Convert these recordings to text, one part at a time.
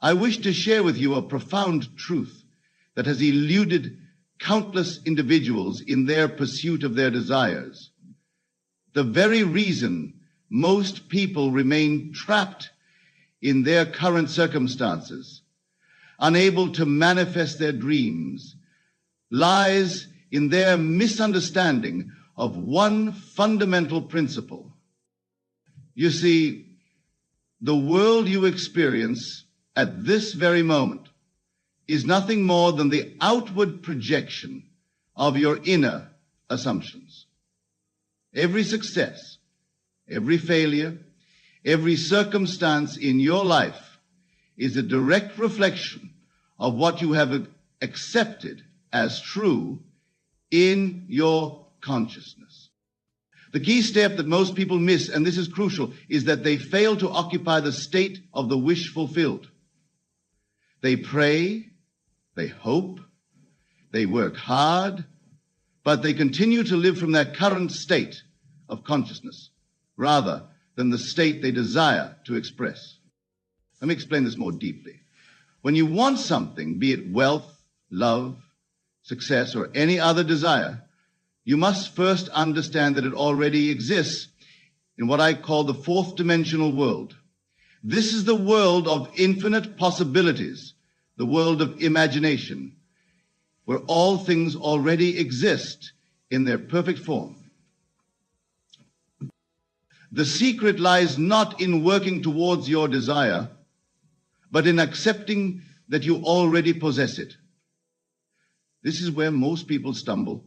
I wish to share with you a profound truth that has eluded countless individuals in their pursuit of their desires. The very reason most people remain trapped in their current circumstances, unable to manifest their dreams, lies in their misunderstanding of one fundamental principle. You see, the world you experience at this very moment is nothing more than the outward projection of your inner assumptions. Every success, every failure, every circumstance in your life is a direct reflection of what you have accepted as true in your consciousness. The key step that most people miss, and this is crucial, is that they fail to occupy the state of the wish fulfilled. They pray, they hope, they work hard, but they continue to live from their current state of consciousness rather than the state they desire to express. Let me explain this more deeply. When you want something, be it wealth, love, success, or any other desire, you must first understand that it already exists in what I call the fourth dimensional world. This is the world of infinite possibilities, the world of imagination, where all things already exist in their perfect form. The secret lies not in working towards your desire, but in accepting that you already possess it. This is where most people stumble.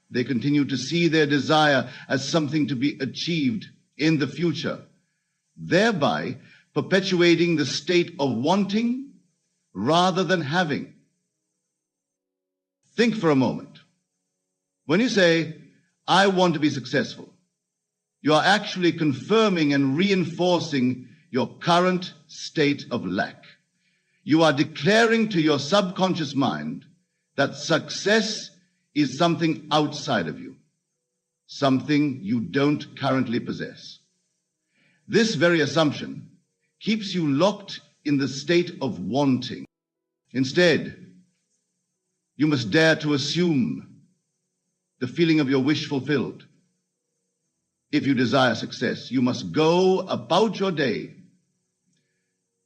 They continue to see their desire as something to be achieved in the future, thereby perpetuating the state of wanting rather than having. Think for a moment. When you say, I want to be successful, you are actually confirming and reinforcing your current state of lack. You are declaring to your subconscious mind that success is something outside of you, something you don't currently possess. This very assumption keeps you locked in the state of wanting. Instead, you must dare to assume the feeling of your wish fulfilled. If you desire success, you must go about your day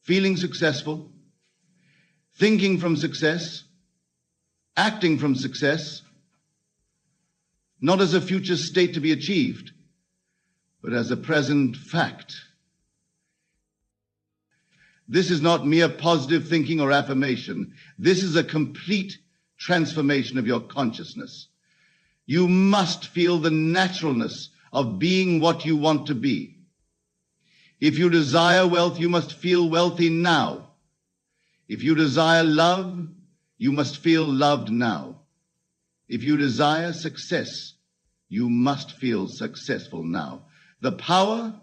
feeling successful, thinking from success, acting from success, not as a future state to be achieved, but as a present fact. This is not mere positive thinking or affirmation. This is a complete transformation of your consciousness. You must feel the naturalness of being what you want to be. If you desire wealth, you must feel wealthy now. If you desire love, you must feel loved now. If you desire success, you must feel successful now. The power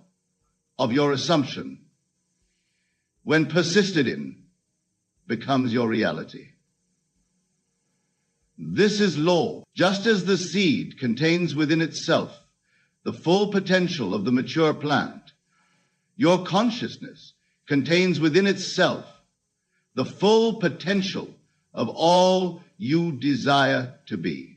of your assumption, when persisted in, becomes your reality. This is law. Just as the seed contains within itself the full potential of the mature plant, your consciousness contains within itself the full potential of all you desire to be.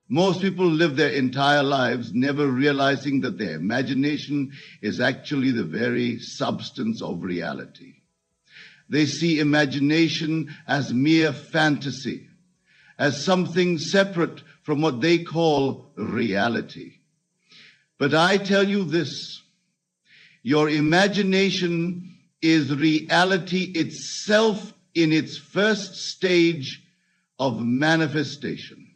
Most people live their entire lives never realizing that their imagination is actually the very substance of reality. They see imagination as mere fantasy, as something separate from what they call reality. But I tell you this, your imagination is reality itself in its first stage of manifestation.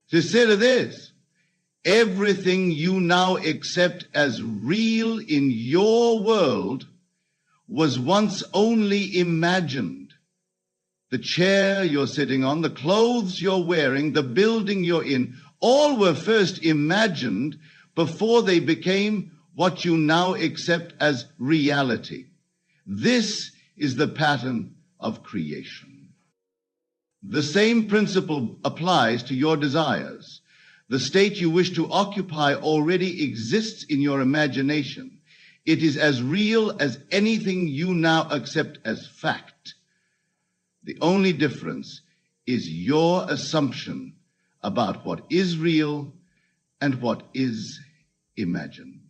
Consider this, everything you now accept as real in your world was once only imagined. The chair you're sitting on, the clothes you're wearing, the building you're in, all were first imagined before they became what you now accept as reality. This is the pattern of creation. The same principle applies to your desires. The state you wish to occupy already exists in your imagination. It is as real as anything you now accept as fact. The only difference is your assumption about what is real and what is imagined.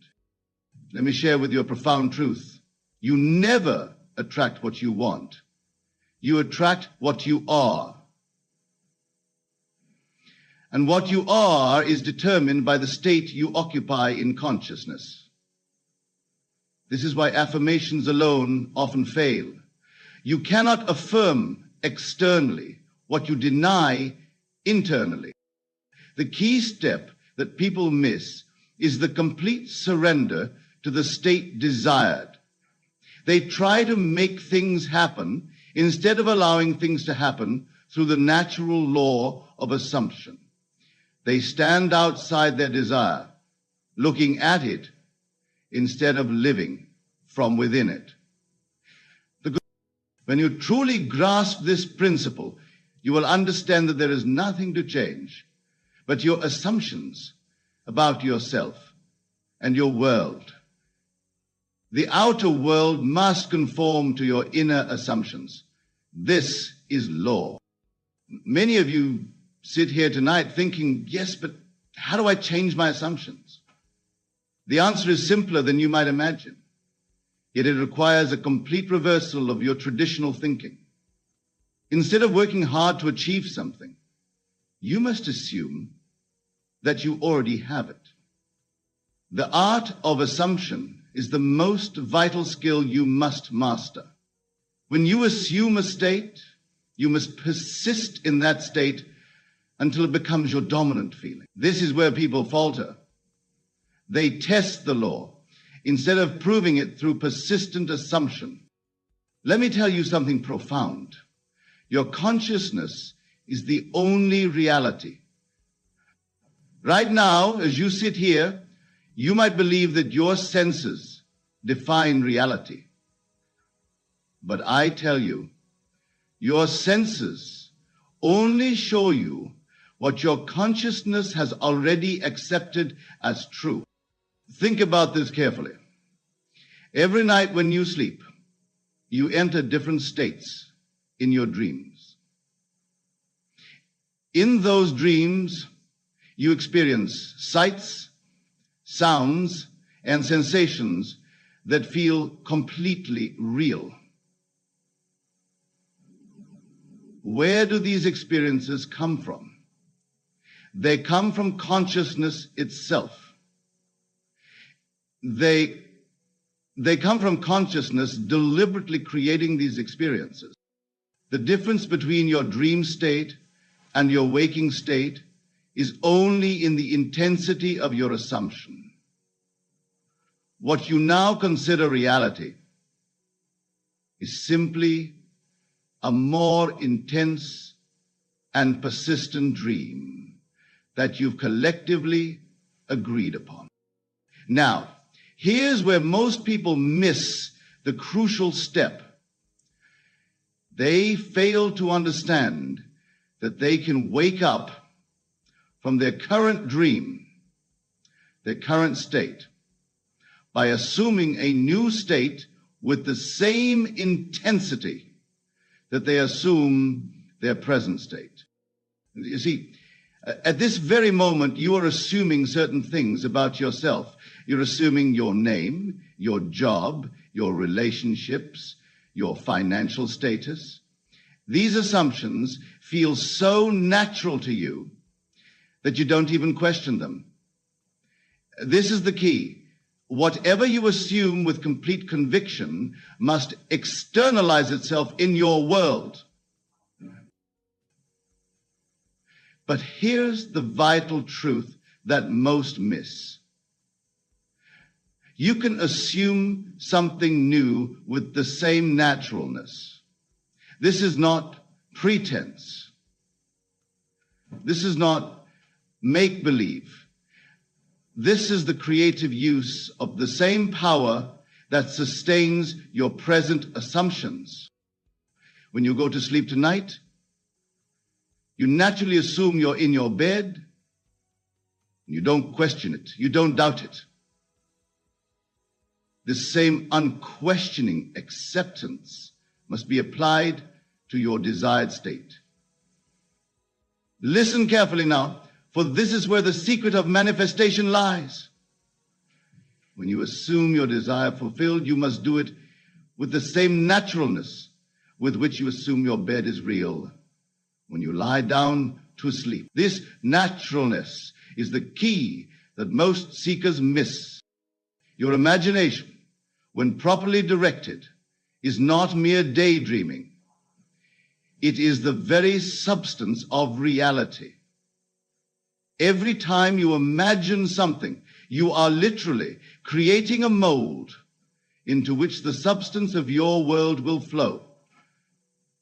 Let me share with you a profound truth. You never attract what you want. You attract what you are. And what you are is determined by the state you occupy in consciousness. This is why affirmations alone often fail. You cannot affirm externally what you deny internally. The key step that people miss is the complete surrender to the state desired. They try to make things happen instead of allowing things to happen through the natural law of assumption. They stand outside their desire, looking at it instead of living from within it. When you truly grasp this principle, you will understand that there is nothing to change but your assumptions about yourself and your world. The outer world must conform to your inner assumptions. This is law. Many of you sit here tonight thinking, yes, but how do I change my assumptions? The answer is simpler than you might imagine. Yet it requires a complete reversal of your traditional thinking. Instead of working hard to achieve something, you must assume that you already have it. The art of assumption is the most vital skill you must master. When you assume a state, you must persist in that state until it becomes your dominant feeling. This is where people falter. They test the law instead of proving it through persistent assumption. Let me tell you something profound. Your consciousness is the only reality. Right now, as you sit here, you might believe that your senses define reality. But I tell you, your senses only show you what your consciousness has already accepted as true. Think about this carefully. Every night when you sleep, you enter different states in your dreams. In those dreams, you experience sights, sounds, and sensations that feel completely real. Where do these experiences come from? They come from consciousness itself. They come from consciousness deliberately creating these experiences. The difference between your dream state and your waking state is only in the intensity of your assumption. What you now consider reality is simply a more intense and persistent dream that you've collectively agreed upon. Now, here's where most people miss the crucial step. They fail to understand that they can wake up from their current dream, their current state, by assuming a new state with the same intensity that they assume their present state. You see, at this very moment, you are assuming certain things about yourself. You're assuming your name, your job, your relationships, your financial status. These assumptions feel so natural to you that you don't even question them. This is the key. Whatever you assume with complete conviction must externalize itself in your world. But here's the vital truth that most miss. You can assume something new with the same naturalness. This is not pretense. This is not make-believe. This is the creative use of the same power that sustains your present assumptions. When you go to sleep tonight, you naturally assume you're in your bed. You don't question it. You don't doubt it. this same unquestioning acceptance must be applied to your desired state. Listen carefully now, for this is where the secret of manifestation lies. When you assume your desire fulfilled, you must do it with the same naturalness with which you assume your bed is real when you lie down to sleep. This naturalness is the key that most seekers miss. Your imagination, when properly directed, is not mere daydreaming. It is the very substance of reality. Every time you imagine something, you are literally creating a mold into which the substance of your world will flow.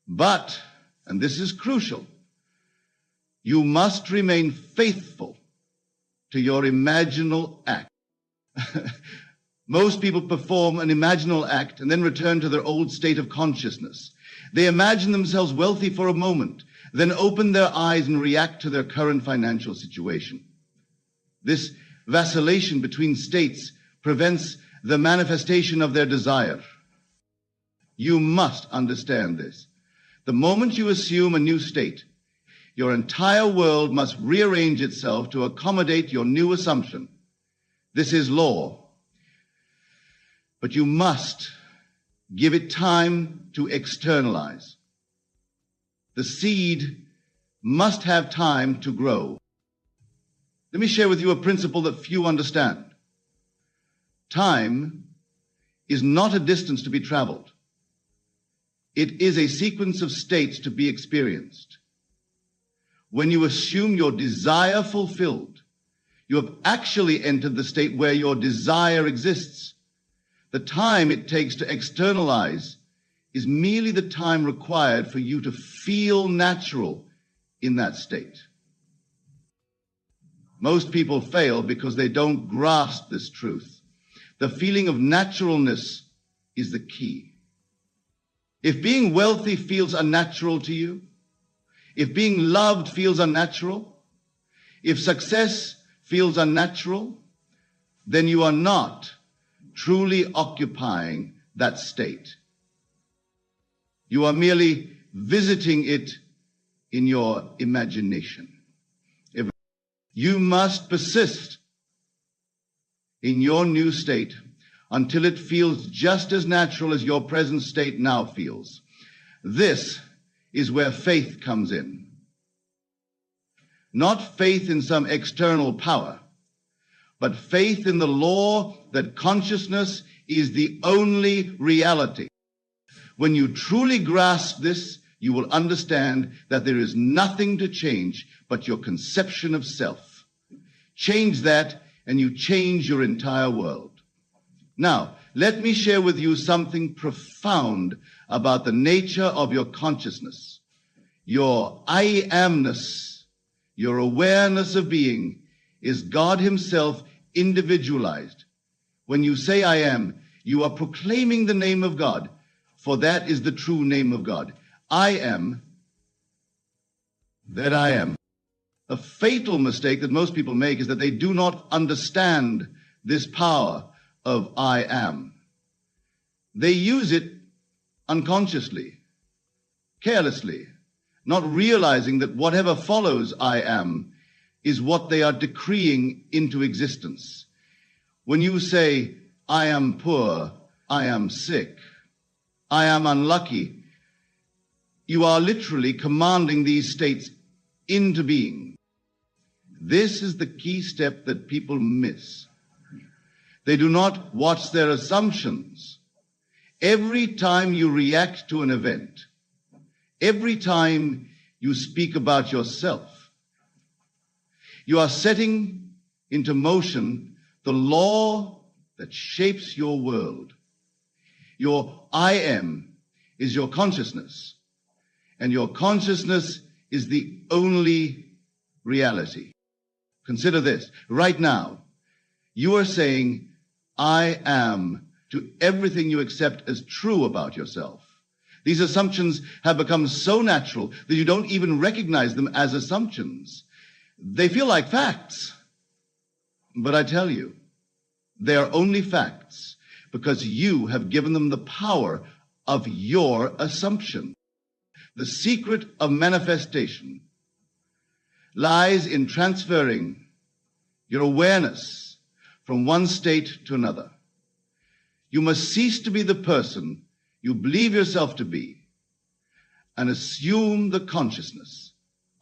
But, and this is crucial, you must remain faithful to your imaginal act. Most people perform an imaginal act and then return to their old state of consciousness. They imagine themselves wealthy for a moment, then open their eyes and react to their current financial situation. This vacillation between states prevents the manifestation of their desire. You must understand this. The moment you assume a new state, your entire world must rearrange itself to accommodate your new assumption. This is law. But you must give it time to externalize. The seed must have time to grow. Let me share with you a principle that few understand. Time is not a distance to be traveled. It is a sequence of states to be experienced. When you assume your desire fulfilled, you have actually entered the state where your desire exists. The time it takes to externalize is merely the time required for you to feel natural in that state. Most people fail because they don't grasp this truth. The feeling of naturalness is the key. If being wealthy feels unnatural to you, if being loved feels unnatural, if success feels unnatural, then you are not truly occupying that state. You are merely visiting it in your imagination. You must persist in your new state until it feels just as natural as your present state now feels. This is where faith comes in. Not faith in some external power, but faith in the law that consciousness is the only reality. When you truly grasp this, you will understand that there is nothing to change but your conception of self. Change that, and you change your entire world. Now, let me share with you something profound about the nature of your consciousness. Your I amness, your awareness of being, is God himself individualized. When you say I am, you are proclaiming the name of God, for that is the true name of God. I am that I am. A fatal mistake that most people make is that they do not understand this power of I am. They use it unconsciously, carelessly, not realizing that whatever follows I am is what they are decreeing into existence. When you say, I am poor, I am sick, I am unlucky, you are literally commanding these states into being. This is the key step that people miss. They do not watch their assumptions. Every time you react to an event, every time you speak about yourself, you are setting into motion the law that shapes your world. Your I am is your consciousness, and your consciousness is the only reality. Consider this. Right now, you are saying, I am, to everything you accept as true about yourself. These assumptions have become so natural that you don't even recognize them as assumptions. They feel like facts. But I tell you, they are only facts because you have given them the power of your assumption. The secret of manifestation lies in transferring your awareness from one state to another. You must cease to be the person you believe yourself to be and assume the consciousness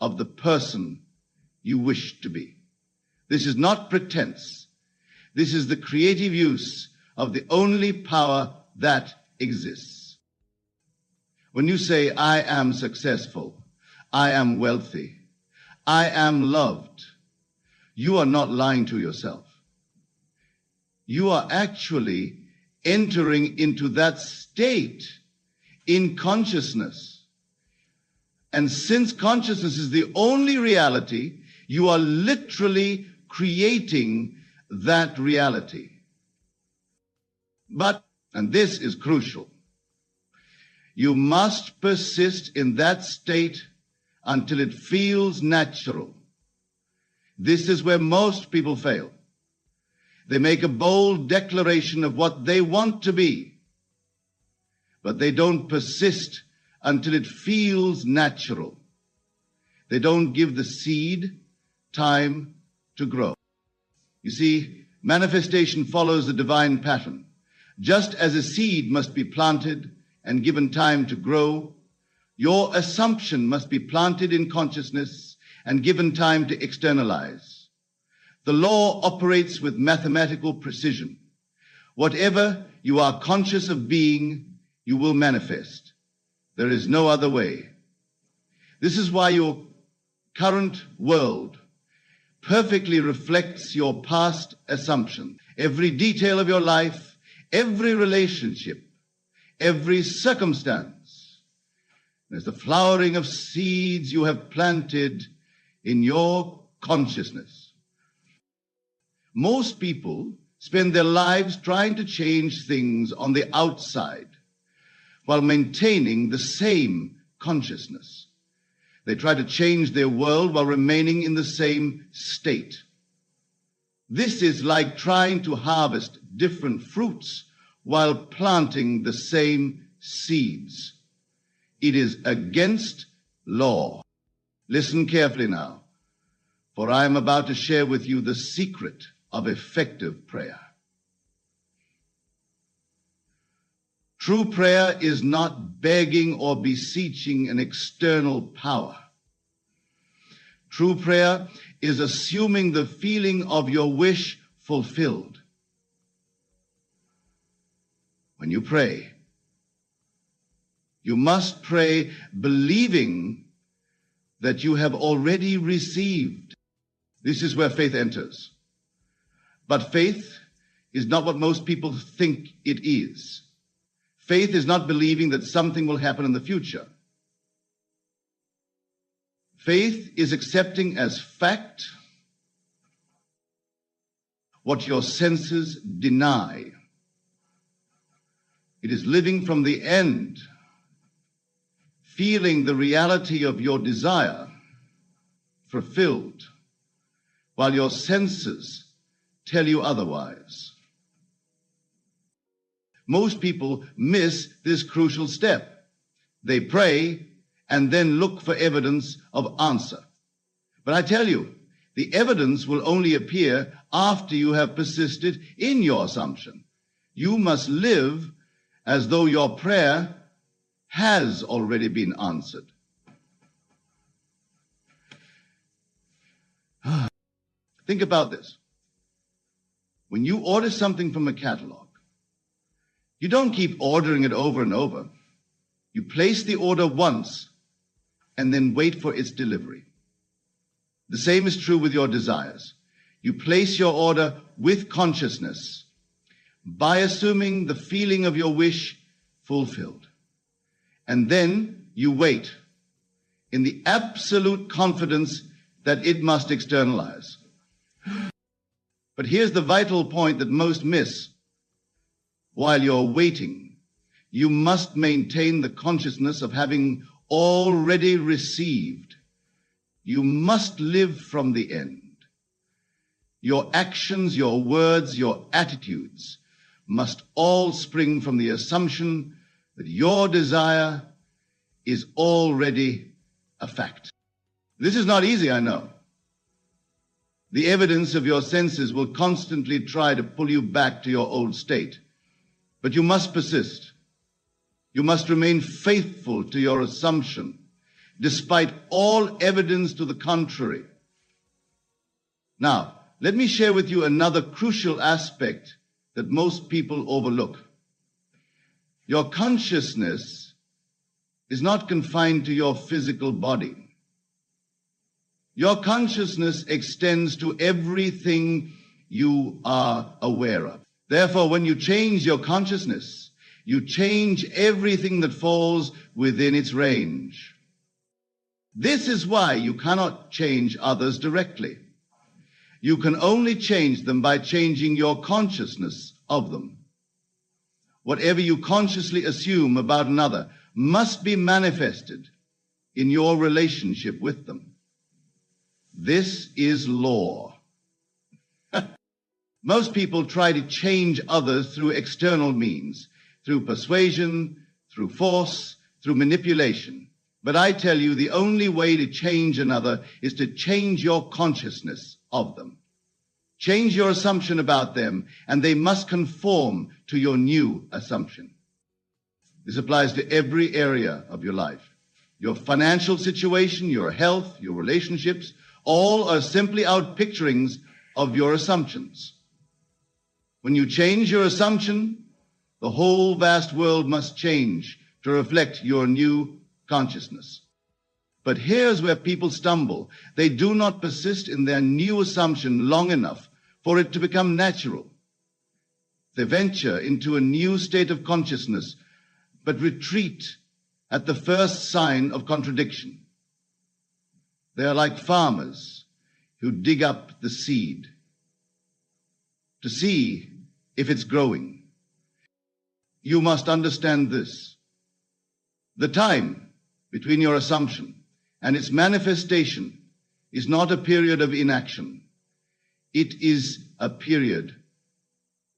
of the person you wish to be. This is not pretense. This is the creative use of the only power that exists. When you say, I am successful, I am wealthy, I am loved, you are not lying to yourself. You are actually entering into that state in consciousness. And since consciousness is the only reality, you are literally creating that reality. But, and this is crucial, you must persist in that state until it feels natural. This is where most people fail. They make a bold declaration of what they want to be, but they don't persist until it feels natural. They don't give the seed time to grow. You see, manifestation follows the divine pattern. Just as a seed must be planted and given time to grow, your assumption must be planted in consciousness and given time to externalize. The law operates with mathematical precision. Whatever you are conscious of being, you will manifest. There is no other way. This is why your current world perfectly reflects your past assumption. Every detail of your life, every relationship, every circumstance, there's the flowering of seeds you have planted in your consciousness. Most people spend their lives trying to change things on the outside while maintaining the same consciousness. They try to change their world while remaining in the same state. This is like trying to harvest different fruits while planting the same seeds. It is against law. Listen carefully now, for I am about to share with you the secret of effective prayer. True prayer is not begging or beseeching an external power. True prayer is assuming the feeling of your wish fulfilled. When you pray, you must pray believing that you have already received. This is where faith enters. But faith is not what most people think it is. Faith is not believing that something will happen in the future. Faith is accepting as fact what your senses deny. It is living from the end, feeling the reality of your desire fulfilled, while your senses tell you otherwise. Most people miss this crucial step. They pray and then look for evidence of answer. But I tell you, the evidence will only appear after you have persisted in your assumption. You must live as though your prayer has already been answered. Think about this. When you order something from a catalog, you don't keep ordering it over and over. You place the order once and then wait for its delivery. The same is true with your desires. You place your order with consciousness by assuming the feeling of your wish fulfilled. And then you wait in the absolute confidence that it must externalize. But here's the vital point that most miss. While you're waiting, you must maintain the consciousness of having already received. You must live from the end. Your actions, your words, your attitudes must all spring from the assumption that your desire is already a fact. This is not easy, I know. The evidence of your senses will constantly try to pull you back to your old state. But you must persist. You must remain faithful to your assumption, despite all evidence to the contrary. Now, let me share with you another crucial aspect that most people overlook. Your consciousness is not confined to your physical body. Your consciousness extends to everything you are aware of. Therefore, when you change your consciousness, you change everything that falls within its range. This is why you cannot change others directly. You can only change them by changing your consciousness of them. Whatever you consciously assume about another must be manifested in your relationship with them. This is law. Most people try to change others through external means, through persuasion, through force, through manipulation. But I tell you, the only way to change another is to change your consciousness of them. Change your assumption about them, and they must conform to your new assumption. This applies to every area of your life. Your financial situation, your health, your relationships, all are simply outpicturings of your assumptions. When you change your assumption, the whole vast world must change to reflect your new consciousness. But here's where people stumble. They do not persist in their new assumption long enough for it to become natural. They venture into a new state of consciousness, but retreat at the first sign of contradiction. They are like farmers who dig up the seed to see if it's growing. You must understand this. The time between your assumption and its manifestation is not a period of inaction. It is a period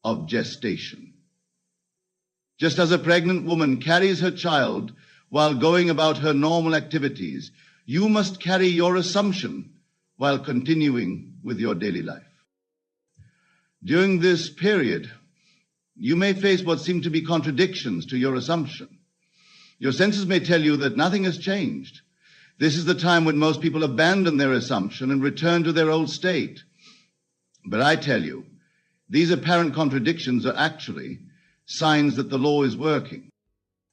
of gestation. Just as a pregnant woman carries her child while going about her normal activities, you must carry your assumption while continuing with your daily life. During this period, you may face what seem to be contradictions to your assumption. Your senses may tell you that nothing has changed. This is the time when most people abandon their assumption and return to their old state. But I tell you, these apparent contradictions are actually signs that the law is working.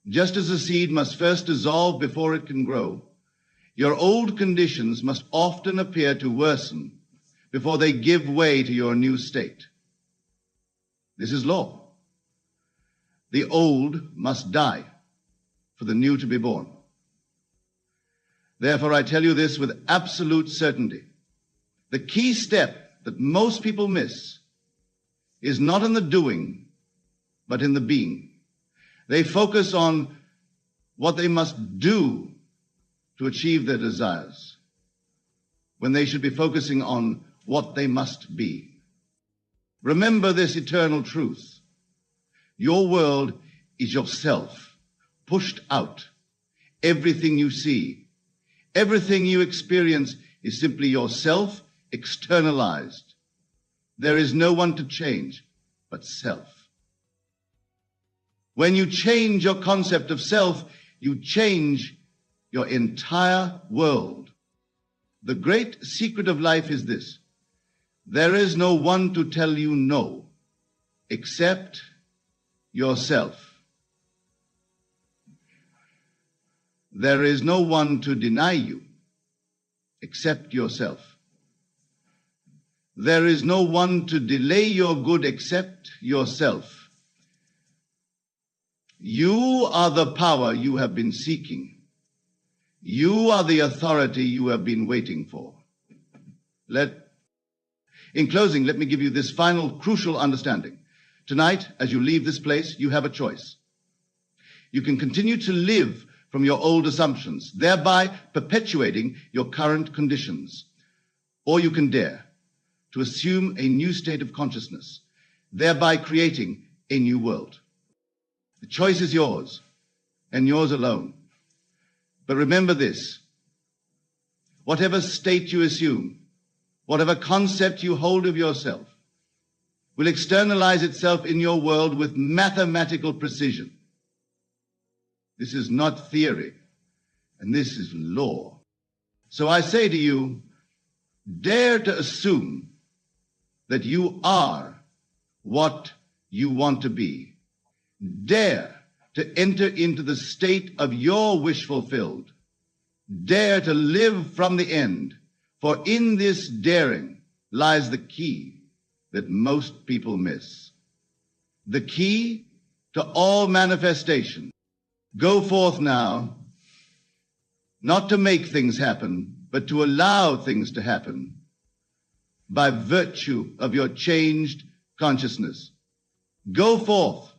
Just as a seed must first dissolve before it can grow, your old conditions must often appear to worsen before they give way to your new state. This is law. The old must die for the new to be born. Therefore, I tell you this with absolute certainty. The key step that most people miss is not in the doing, but in the being. They focus on what they must do to achieve their desires, when they should be focusing on what they must be. Remember this eternal truth. Your world is yourself, pushed out. Everything you see, everything you experience is simply yourself externalized. There is no one to change but self. When you change your concept of self, you change your entire world. The great secret of life is this: there is no one to tell you no except yourself. There is no one to deny you except yourself. There is no one to delay your good except yourself. You are the power you have been seeking. You are the authority you have been waiting for. In closing, let me give you this final crucial understanding. Tonight, as you leave this place, you have a choice. You can continue to live from your old assumptions, thereby perpetuating your current conditions. Or you can dare to assume a new state of consciousness, thereby creating a new world. The choice is yours, and yours alone. But remember this: whatever state you assume, whatever concept you hold of yourself, will externalize itself in your world with mathematical precision. This is not theory, and this is law. So I say to you, dare to assume that you are what you want to be. Dare to enter into the state of your wish fulfilled. Dare to live from the end, for in this daring lies the key that most people miss. The key to all manifestation. Go forth now, not to make things happen, but to allow things to happen by virtue of your changed consciousness. Go forth,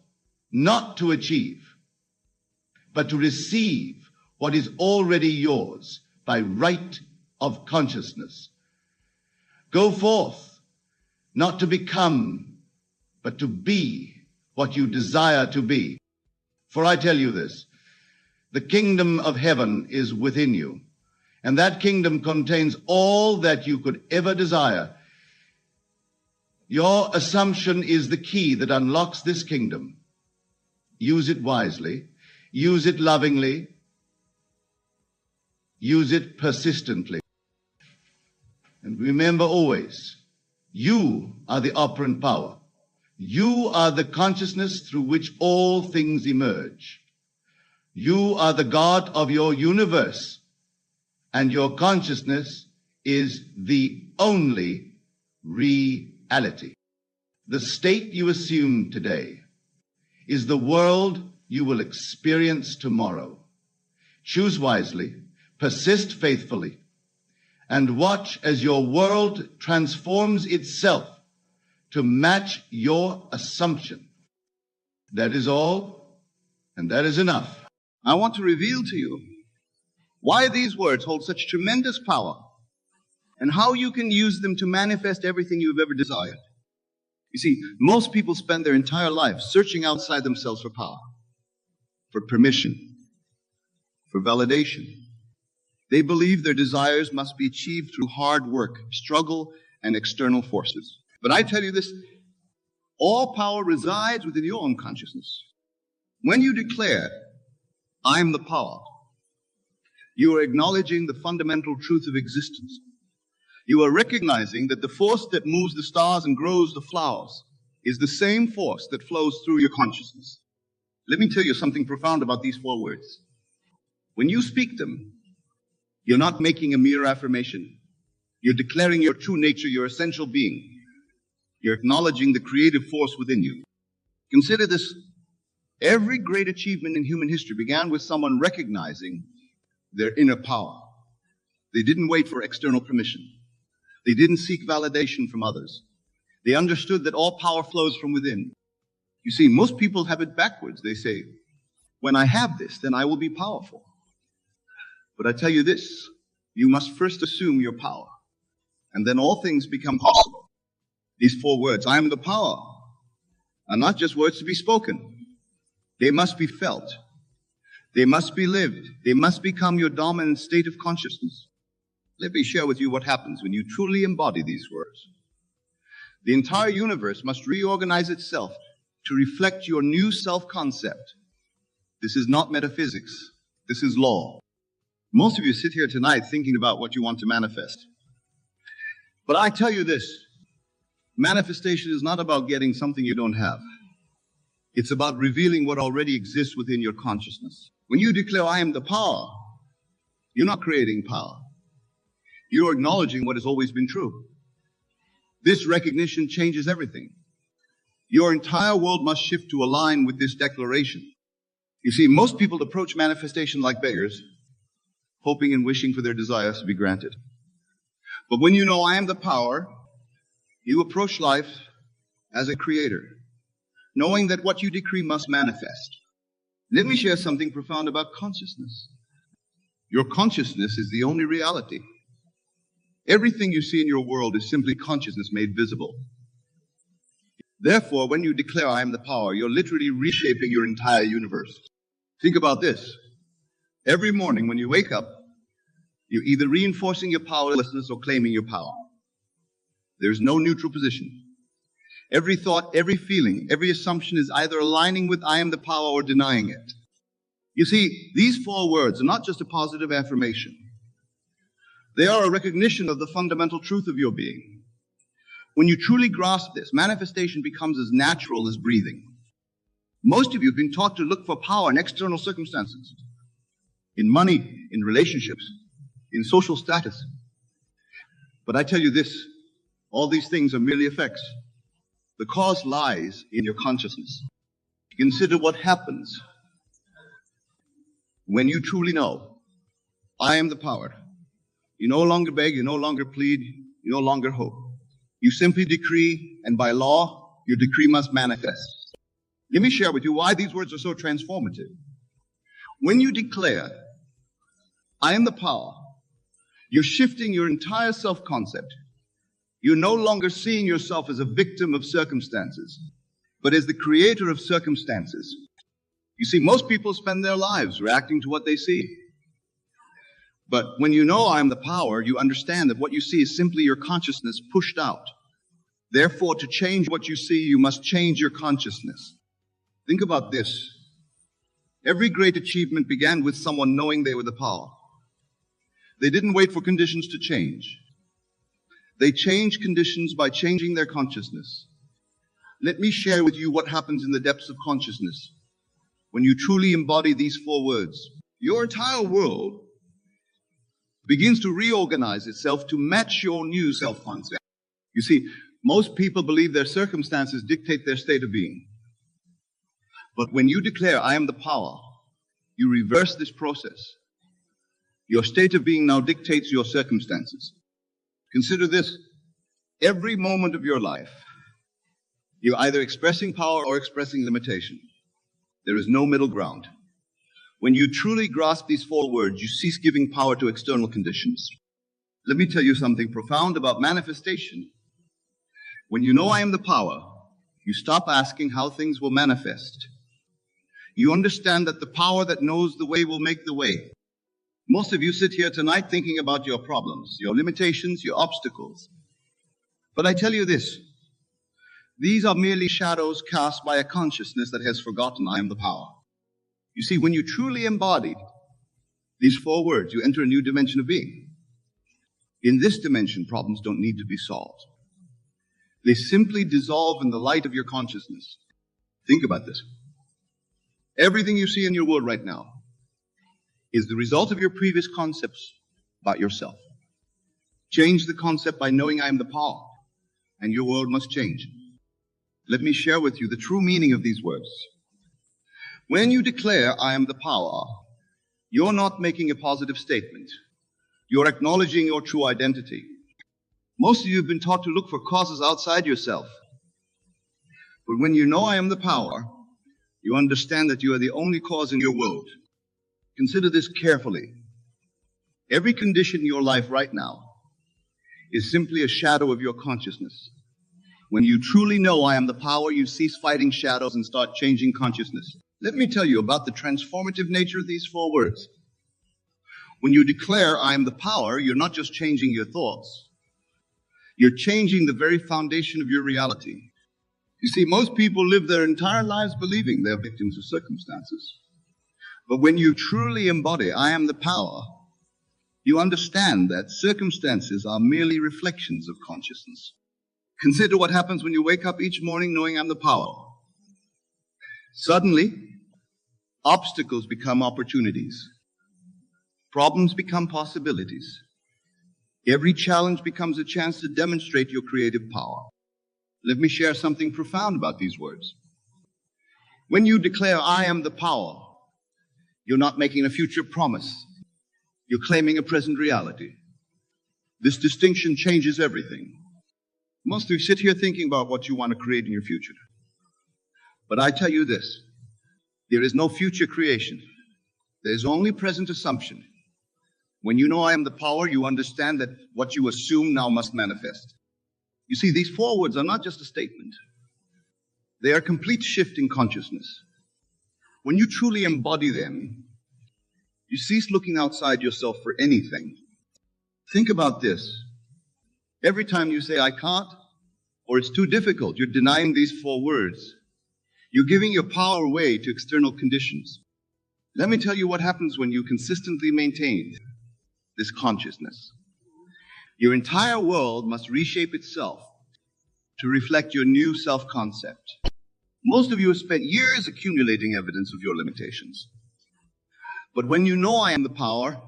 not to achieve, but to receive what is already yours by right of consciousness. Go forth, not to become, but to be what you desire to be. For I tell you this, the kingdom of heaven is within you, and that kingdom contains all that you could ever desire. Your assumption is the key that unlocks this kingdom. Use it wisely, use it lovingly, use it persistently. And remember always, you are the operant power. You are the consciousness through which all things emerge. You are the God of your universe, and your consciousness is the only reality. The state you assume today is the world you will experience tomorrow. Choose wisely, persist faithfully, and watch as your world transforms itself to match your assumption. That is all, and that is enough. I want to reveal to you why these words hold such tremendous power and how you can use them to manifest everything you've ever desired. You see, most people spend their entire life searching outside themselves for power, for permission, for validation. They believe their desires must be achieved through hard work, struggle, and external forces. But I tell you this, all power resides within your own consciousness. When you declare, I am the power, you are acknowledging the fundamental truth of existence. You are recognizing that the force that moves the stars and grows the flowers is the same force that flows through your consciousness. Let me tell you something profound about these 4 words. When you speak them, you're not making a mere affirmation. You're declaring your true nature, your essential being. You're acknowledging the creative force within you. Consider this. Every great achievement in human history began with someone recognizing their inner power. They didn't wait for external permission. They didn't seek validation from others. They understood that all power flows from within. You see, most people have it backwards. They say, when I have this, then I will be powerful. But I tell you this, you must first assume your power, and then all things become possible. These 4 words, I am the power, are not just words to be spoken. They must be felt. They must be lived. They must become your dominant state of consciousness. Let me share with you what happens when you truly embody these words. The entire universe must reorganize itself to reflect your new self-concept. This is not metaphysics. This is law. Most of you sit here tonight thinking about what you want to manifest. But I tell you this, manifestation is not about getting something you don't have. It's about revealing what already exists within your consciousness. When you declare, I am the power, you're not creating power. You're acknowledging what has always been true. This recognition changes everything. Your entire world must shift to align with this declaration. You see, most people approach manifestation like beggars, hoping and wishing for their desires to be granted. But when you know I am the power, you approach life as a creator, knowing that what you decree must manifest. Let me share something profound about consciousness. Your consciousness is the only reality. Everything you see in your world is simply consciousness made visible. Therefore, when you declare I am the power, you're literally reshaping your entire universe. Think about this. Every morning when you wake up, you're either reinforcing your powerlessness or claiming your power. There's no neutral position. Every thought, every feeling, every assumption is either aligning with I am the power or denying it. You see, these 4 words are not just a positive affirmation. They are a recognition of the fundamental truth of your being. When you truly grasp this, manifestation becomes as natural as breathing. Most of you have been taught to look for power in external circumstances, in money, in relationships, in social status. But I tell you this, all these things are merely effects. The cause lies in your consciousness. Consider what happens when you truly know, I am the power. You no longer beg, you no longer plead, you no longer hope. You simply decree, and by law, your decree must manifest. Let me share with you why these words are so transformative. When you declare, I am the power, you're shifting your entire self-concept. You're no longer seeing yourself as a victim of circumstances, but as the creator of circumstances. You see, most people spend their lives reacting to what they see. But when you know I am the power, you understand that what you see is simply your consciousness pushed out. Therefore, to change what you see, you must change your consciousness. Think about this. Every great achievement began with someone knowing they were the power. They didn't wait for conditions to change. They changed conditions by changing their consciousness. Let me share with you what happens in the depths of consciousness when you truly embody these 4 words. Your entire world begins to reorganize itself to match your new self-concept. You see, most people believe their circumstances dictate their state of being. But when you declare, I am the power, you reverse this process. Your state of being now dictates your circumstances. Consider this. Every moment of your life, you're either expressing power or expressing limitation. There is no middle ground. When you truly grasp these 4 words, you cease giving power to external conditions. Let me tell you something profound about manifestation. When you know I am the power, you stop asking how things will manifest. You understand that the power that knows the way will make the way. Most of you sit here tonight thinking about your problems, your limitations, your obstacles. But I tell you this, these are merely shadows cast by a consciousness that has forgotten I am the power. You see, when you truly embody these 4 words, you enter a new dimension of being. In this dimension, problems don't need to be solved. They simply dissolve in the light of your consciousness. Think about this. Everything you see in your world right now is the result of your previous concepts about yourself. Change the concept by knowing I am the power, and your world must change. Let me share with you the true meaning of these words. When you declare I am the power, you're not making a positive statement. You're acknowledging your true identity. Most of you have been taught to look for causes outside yourself. But when you know I am the power, you understand that you are the only cause in your world. Consider this carefully. Every condition in your life right now is simply a shadow of your consciousness. When you truly know I am the power, you cease fighting shadows and start changing consciousness. Let me tell you about the transformative nature of these 4 words. When you declare I am the power, you're not just changing your thoughts. You're changing the very foundation of your reality. You see, most people live their entire lives believing they're victims of circumstances. But when you truly embody I am the power, you understand that circumstances are merely reflections of consciousness. Consider what happens when you wake up each morning knowing I'm the power. Suddenly, obstacles become opportunities. Problems become possibilities. Every challenge becomes a chance to demonstrate your creative power. Let me share something profound about these words. When you declare I am the power, you're not making a future promise. You're claiming a present reality. This distinction changes everything. Most of you sit here thinking about what you want to create in your future. But I tell you this, there is no future creation. There's only present assumption. When you know I am the power, you understand that what you assume now must manifest. You see, these 4 words are not just a statement. They are a complete shift in consciousness. When you truly embody them, you cease looking outside yourself for anything. Think about this. Every time you say, I can't, or it's too difficult, you're denying these 4 words. You're giving your power away to external conditions. Let me tell you what happens when you consistently maintain this consciousness. Your entire world must reshape itself to reflect your new self-concept. Most of you have spent years accumulating evidence of your limitations. But when you know I am the power,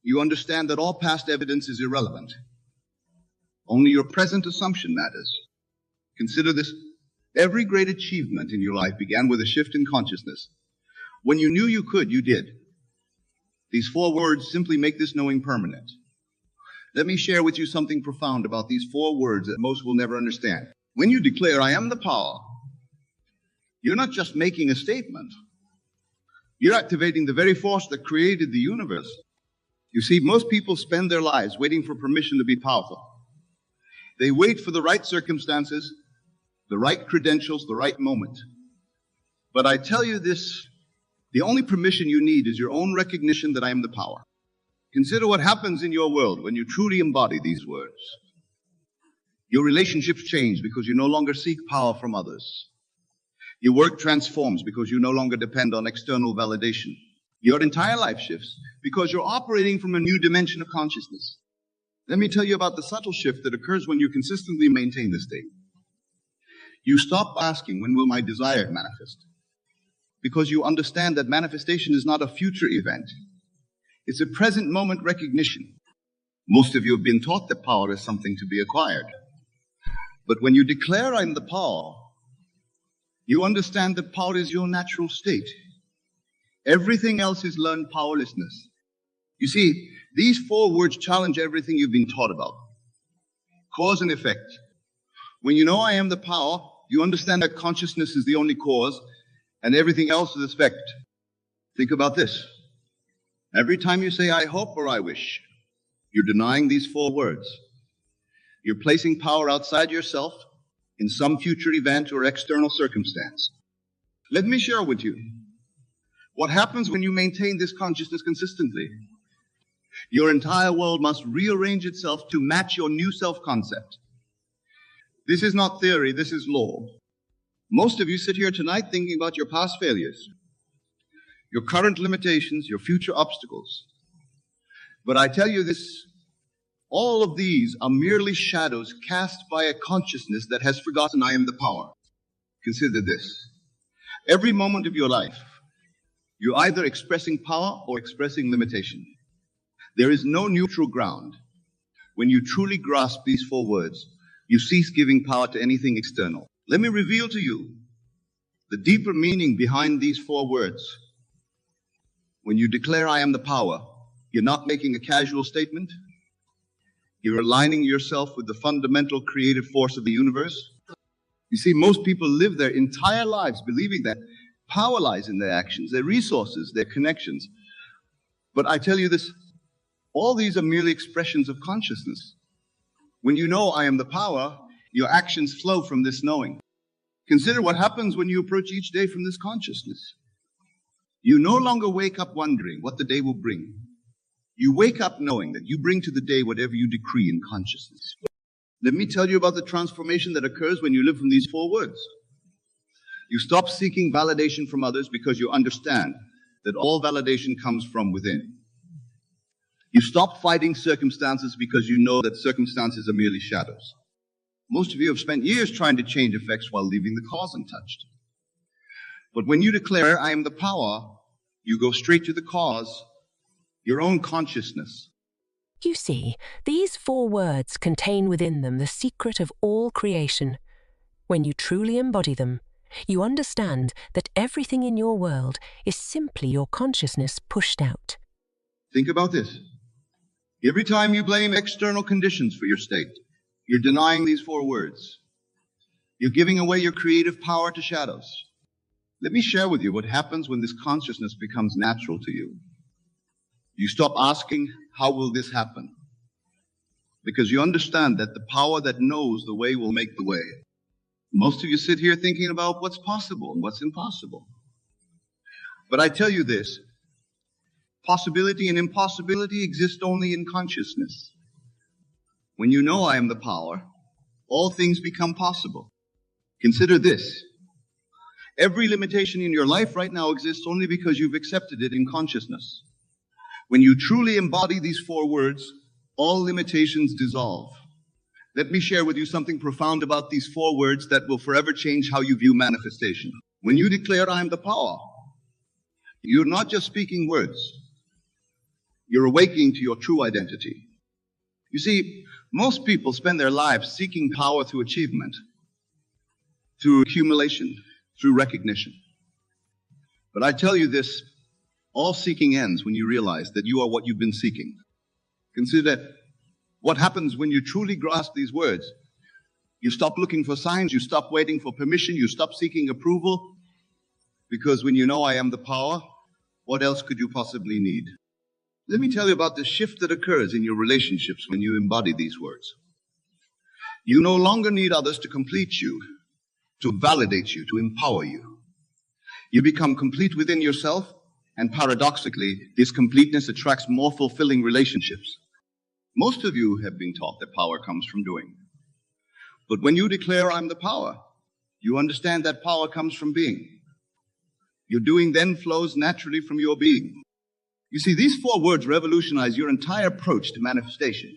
you understand that all past evidence is irrelevant. Only your present assumption matters. Consider this. Every great achievement in your life began with a shift in consciousness. When you knew you could, you did. These 4 words simply make this knowing permanent. Let me share with you something profound about these 4 words that most will never understand. When you declare, I am the power, you're not just making a statement. You're activating the very force that created the universe. You see, most people spend their lives waiting for permission to be powerful. They wait for the right circumstances, the right credentials, the right moment. But I tell you this, the only permission you need is your own recognition that I am the power. Consider what happens in your world when you truly embody these words. Your relationships change because you no longer seek power from others. Your work transforms because you no longer depend on external validation. Your entire life shifts because you're operating from a new dimension of consciousness. Let me tell you about the subtle shift that occurs when you consistently maintain this state. You stop asking, when will my desire manifest? Because you understand that manifestation is not a future event. It's a present moment recognition. Most of you have been taught that power is something to be acquired. But when you declare I'm the power, you understand that power is your natural state. Everything else is learned powerlessness. You see, these 4 words challenge everything you've been taught about. Cause and effect. When you know I am the power, you understand that consciousness is the only cause and everything else is effect. Think about this. Every time you say I hope or I wish, you're denying these 4 words. You're placing power outside yourself in some future event or external circumstance. Let me share with you what happens when you maintain this consciousness consistently. Your entire world must rearrange itself to match your new self-concept. This is not theory, this is law. Most of you sit here tonight thinking about your past failures, your current limitations, your future obstacles. But I tell you this, all of these are merely shadows cast by a consciousness that has forgotten I am the power. Consider this. Every moment of your life, you're either expressing power or expressing limitation. There is no neutral ground. When you truly grasp these 4 words, you cease giving power to anything external. Let me reveal to you the deeper meaning behind these 4 words. When you declare I am the power, you're not making a casual statement. You're aligning yourself with the fundamental creative force of the universe. You see, most people live their entire lives believing that power lies in their actions, their resources, their connections. But I tell you this, all these are merely expressions of consciousness. When you know I am the power, your actions flow from this knowing. Consider what happens when you approach each day from this consciousness. You no longer wake up wondering what the day will bring. You wake up knowing that you bring to the day whatever you decree in consciousness. Let me tell you about the transformation that occurs when you live from these 4 words. You stop seeking validation from others because you understand that all validation comes from within. You stop fighting circumstances because you know that circumstances are merely shadows. Most of you have spent years trying to change effects while leaving the cause untouched. But when you declare, I am the power, you go straight to the cause, your own consciousness. You see, these 4 words contain within them the secret of all creation. When you truly embody them, you understand that everything in your world is simply your consciousness pushed out. Think about this. Every time you blame external conditions for your state, you're denying these 4 words. You're giving away your creative power to shadows. Let me share with you what happens when this consciousness becomes natural to you. You stop asking, how will this happen? Because you understand that the power that knows the way will make the way. Most of you sit here thinking about what's possible and what's impossible. But I tell you this, possibility and impossibility exist only in consciousness. When you know I am the power, all things become possible. Consider this. Every limitation in your life right now exists only because you've accepted it in consciousness. When you truly embody these 4 words, all limitations dissolve. Let me share with you something profound about these 4 words that will forever change how you view manifestation. When you declare, I am the power, you're not just speaking words. You're awakening to your true identity. You see, most people spend their lives seeking power through achievement, through accumulation, through recognition. But I tell you this, all seeking ends when you realize that you are what you've been seeking. Consider what happens when you truly grasp these words. You stop looking for signs, you stop waiting for permission, you stop seeking approval, because when you know I am the power, what else could you possibly need? Let me tell you about the shift that occurs in your relationships when you embody these words. You no longer need others to complete you, to validate you, to empower you. You become complete within yourself, and paradoxically, this completeness attracts more fulfilling relationships. Most of you have been taught that power comes from doing. But when you declare, I'm the power, you understand that power comes from being. Your doing then flows naturally from your being. You see, these 4 words revolutionize your entire approach to manifestation.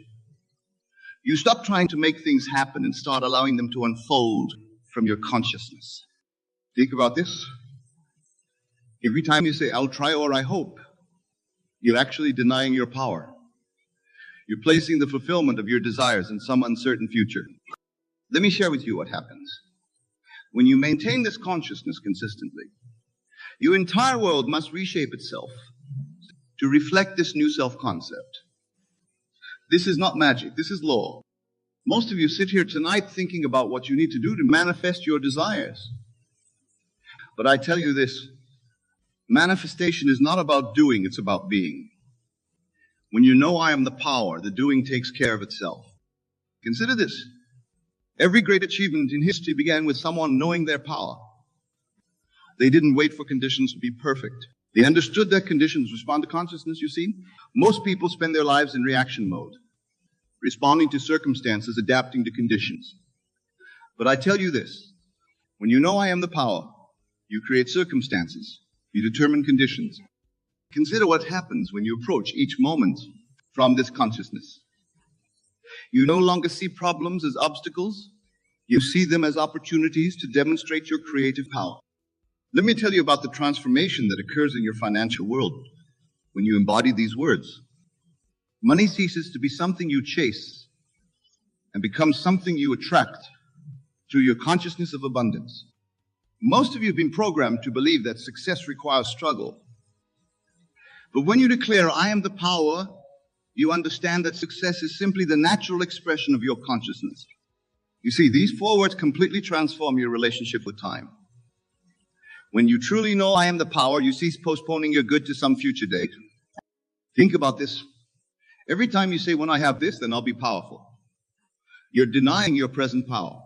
You stop trying to make things happen and start allowing them to unfold from your consciousness. Think about this. Every time you say, I'll try or I hope, you're actually denying your power. You're placing the fulfillment of your desires in some uncertain future. Let me share with you what happens. When you maintain this consciousness consistently, your entire world must reshape itself to reflect this new self-concept. This is not magic, this is law. Most of you sit here tonight thinking about what you need to do to manifest your desires. But I tell you this, manifestation is not about doing, it's about being. When you know I am the power, the doing takes care of itself. Consider this. Every great achievement in history began with someone knowing their power. They didn't wait for conditions to be perfect. They understood that conditions respond to consciousness, you see. Most people spend their lives in reaction mode, responding to circumstances, adapting to conditions. But I tell you this, when you know I am the power, you create circumstances, you determine conditions. Consider what happens when you approach each moment from this consciousness. You no longer see problems as obstacles, you see them as opportunities to demonstrate your creative power. Let me tell you about the transformation that occurs in your financial world when you embody these words. Money ceases to be something you chase and becomes something you attract through your consciousness of abundance. Most of you have been programmed to believe that success requires struggle. But when you declare, I am the power, you understand that success is simply the natural expression of your consciousness. You see, these 4 words completely transform your relationship with time. When you truly know I am the power, you cease postponing your good to some future date. Think about this. Every time you say, when I have this, then I'll be powerful, you're denying your present power.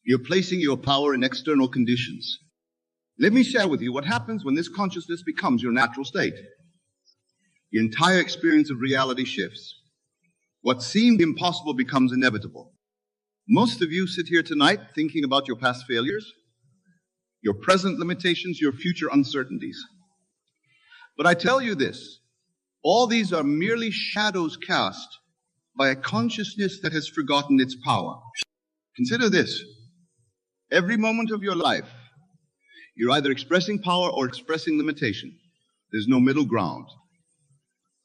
You're placing your power in external conditions. Let me share with you what happens when this consciousness becomes your natural state. Your entire experience of reality shifts. What seemed impossible becomes inevitable. Most of you sit here tonight thinking about your past failures, your present limitations, your future uncertainties. But I tell you this, all these are merely shadows cast by a consciousness that has forgotten its power. Consider this. Every moment of your life, you're either expressing power or expressing limitation. There's no middle ground.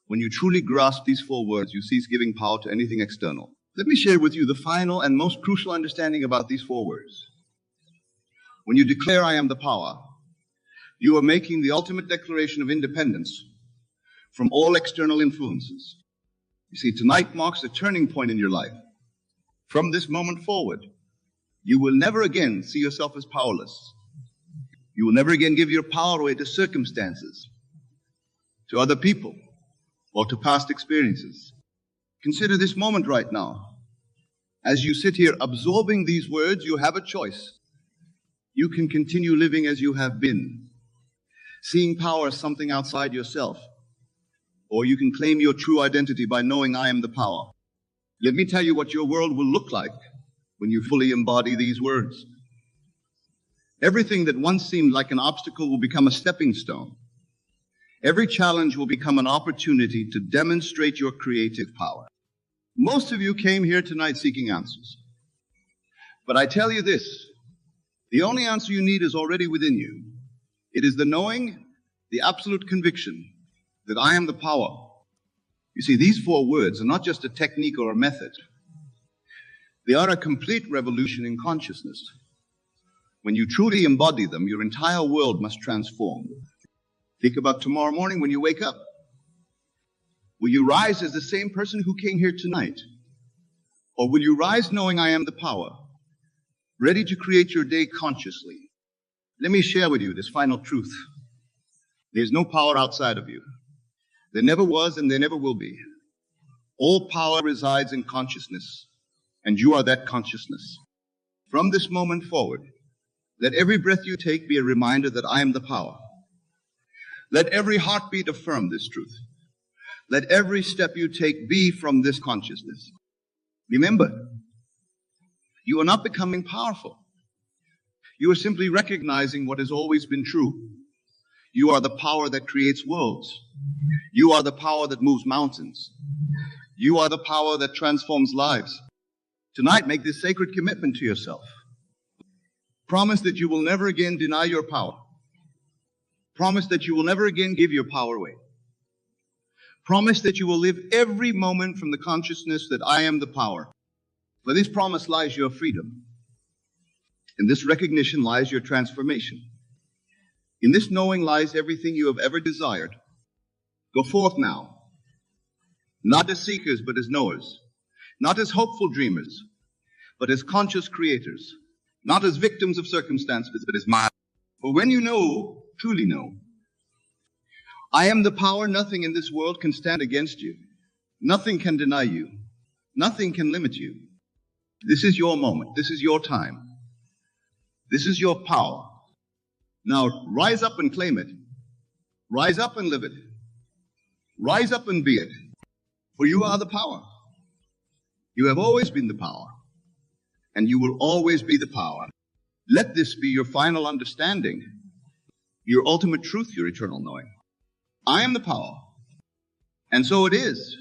When you truly grasp these 4 words, you cease giving power to anything external. Let me share with you the final and most crucial understanding about these 4 words. When you declare, I am the power, you are making the ultimate declaration of independence from all external influences. You see, tonight marks a turning point in your life. From this moment forward, you will never again see yourself as powerless. You will never again give your power away to circumstances, to other people, or to past experiences. Consider this moment right now As you sit here absorbing these words, you have a choice. You can continue living as you have been, seeing power as something outside yourself, or you can claim your true identity by knowing I am the power. Let me tell you what your world will look like when you fully embody these words. Everything that once seemed like an obstacle will become a stepping stone. Every challenge will become an opportunity to demonstrate your creative power. Most of you came here tonight seeking answers. But I tell you this, the only answer you need is already within you. It is the knowing, the absolute conviction that I am the power. You see, these 4 words are not just a technique or a method. They are a complete revolution in consciousness. When you truly embody them, your entire world must transform. Think about tomorrow morning when you wake up. Will you rise as the same person who came here tonight? Or will you rise knowing I am the power, ready to create your day consciously? Let me share with you this final truth. There's no power outside of you. There never was and there never will be. All power resides in consciousness, and you are that consciousness. From this moment forward, let every breath you take be a reminder that I am the power. Let every heartbeat affirm this truth. Let every step you take be from this consciousness. Remember, you are not becoming powerful. You are simply recognizing what has always been true. You are the power that creates worlds. You are the power that moves mountains. You are the power that transforms lives. Tonight, make this sacred commitment to yourself. Promise that you will never again deny your power. Promise that you will never again give your power away. Promise that you will live every moment from the consciousness that I am the power. For this promise lies your freedom. In this recognition lies your transformation. In this knowing lies everything you have ever desired. Go forth now, not as seekers, but as knowers, not as hopeful dreamers, but as conscious creators, not as victims of circumstances, but as masters. For when you know, truly know, I am the power, nothing in this world can stand against you. Nothing can deny you. Nothing can limit you. This is your moment. This is your time. This is your power. Now rise up and claim it. Rise up and live it. Rise up and be it. For you are the power. You have always been the power. And you will always be the power. Let this be your final understanding, your ultimate truth, your eternal knowing. I am the power. And so it is.